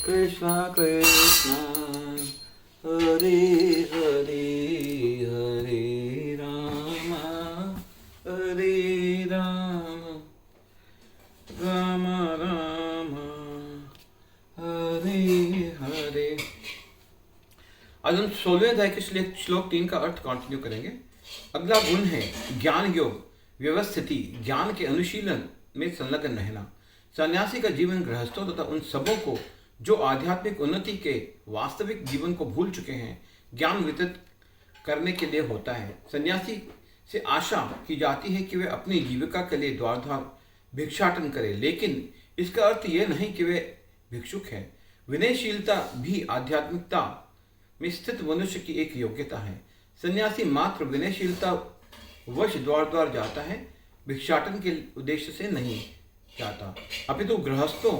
कृष्णा कृष्णा हरे हरे हरे राम हरे राम राम राम हरे हरे। आज हम 16वें अध्याय के श्लोक 3 का अर्थ कंटिन्यू करेंगे। अगला गुण है ज्ञान योग व्यवस्थिति, ज्ञान के अनुशीलन में संलग्न रहना। सन्यासी का जीवन गृहस्थों तथा उन सबों को जो आध्यात्मिक उन्नति के वास्तविक जीवन को भूल चुके हैं ज्ञान वितरित करने के लिए होता है। सन्यासी से आशा की जाती है कि वे अपनी जीविका के लिए द्वार द्वार भिक्षाटन करें, लेकिन इसका अर्थ यह नहीं कि वे भिक्षुक हैं। विनयशीलता भी आध्यात्मिकता में स्थित मनुष्य की एक योग्यता है। सन्यासी मात्र विनयशीलता वश द्वार द्वार जाता है, भिक्षाटन के उद्देश्य से नहीं जाता, अपितु गृहस्थों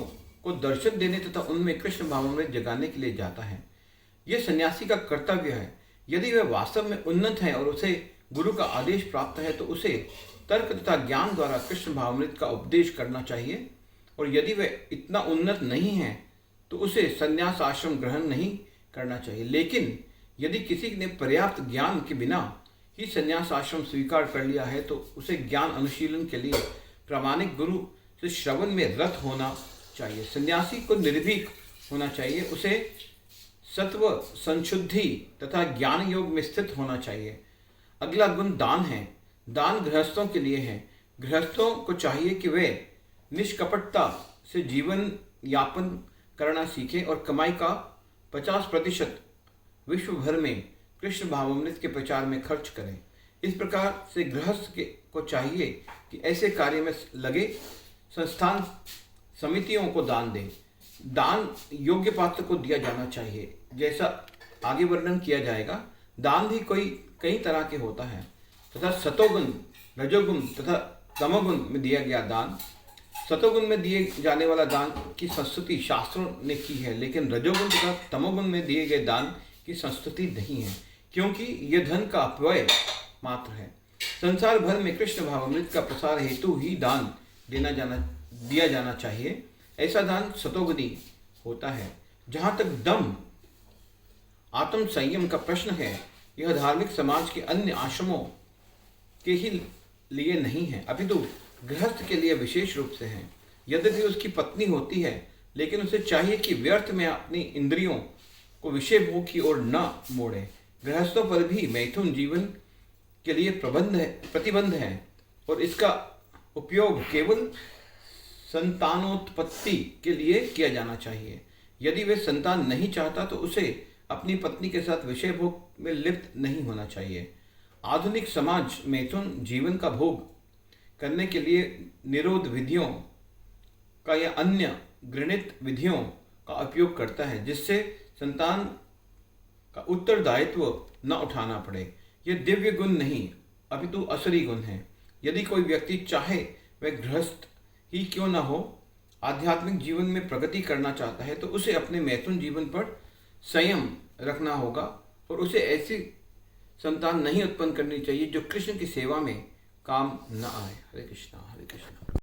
को दर्शन देने तथा उनमें कृष्ण भावामृत जगाने के लिए जाता है। यह सन्यासी का कर्तव्य है। यदि वह वास्तव में उन्नत है और उसे गुरु का आदेश प्राप्त है तो उसे तर्क तथा ज्ञान द्वारा कृष्ण भावामृत का उपदेश करना चाहिए, और यदि वह इतना उन्नत नहीं है तो उसे संन्यास आश्रम ग्रहण नहीं करना चाहिए। लेकिन यदि किसी ने पर्याप्त ज्ञान के बिना ही संन्यास आश्रम स्वीकार कर लिया है तो उसे ज्ञान अनुशीलन के लिए प्रामाणिक गुरु से श्रवण में रत होना चाहिए। सन्यासी को निर्भीक होना चाहिए, उसे सत्व संशुद्धि तथा ज्ञान योग में स्थित होना चाहिए। अगला गुण दान है। दान गृहस्थों के लिए है। गृहस्थों को चाहिए कि वे निष्कपटता से जीवन यापन करना सीखें और कमाई का 50% विश्व भर में कृष्ण भावामृत के प्रचार में खर्च करें। इस प्रकार से गृहस्थ को चाहिए कि ऐसे कार्य में लगे संस्थान समितियों को दान दें। दान योग्य पात्र को दिया जाना चाहिए, जैसा आगे वर्णन किया जाएगा। दान भी कई तरह के होता है तथा सतोगुण, रजोगुण तथा तमोगुण में दिया गया दान। सतोगुण में दिए जाने वाला दान की संस्तुति शास्त्रों ने की है, लेकिन रजोगुण तथा तमोगुण में दिए गए दान की संस्तुति नहीं है, क्योंकि यह धन का अपव्यय मात्र है। संसार भर में कृष्ण भावामृत का प्रसार हेतु ही दान दिया जाना चाहिए। ऐसा दान सतोगुणी होता है। जहाँ तक दम आत्म संयम का प्रश्न है, यह धार्मिक समाज के अन्य आश्रमों के ही लिए नहीं है, अपितु गृहस्थ के लिए विशेष रूप से है। यद्यपि उसकी पत्नी होती है, लेकिन उसे चाहिए कि व्यर्थ में अपनी इंद्रियों को विषय भोग की ओर न मोड़े। गृहस्थों पर भी मैथुन जीवन के लिए प्रतिबंध है और इसका उपयोग केवल संतानोत्पत्ति के लिए किया जाना चाहिए। यदि वे संतान नहीं चाहता तो उसे अपनी पत्नी के साथ विषय भोग में लिप्त नहीं होना चाहिए। आधुनिक समाज मैथुन जीवन का भोग करने के लिए निरोध विधियों का या अन्य घृणित विधियों का उपयोग करता है, जिससे संतान का उत्तरदायित्व न उठाना पड़े। यह दिव्य गुण नहीं अपितु असुरी गुण है। यदि कोई व्यक्ति चाहे वह गृहस्थ ही क्यों न हो, आध्यात्मिक जीवन में प्रगति करना चाहता है तो उसे अपने मैथुन जीवन पर संयम रखना होगा और उसे ऐसी संतान नहीं उत्पन्न करनी चाहिए जो कृष्ण की सेवा में काम न आए। हरे कृष्णा हरे कृष्णा।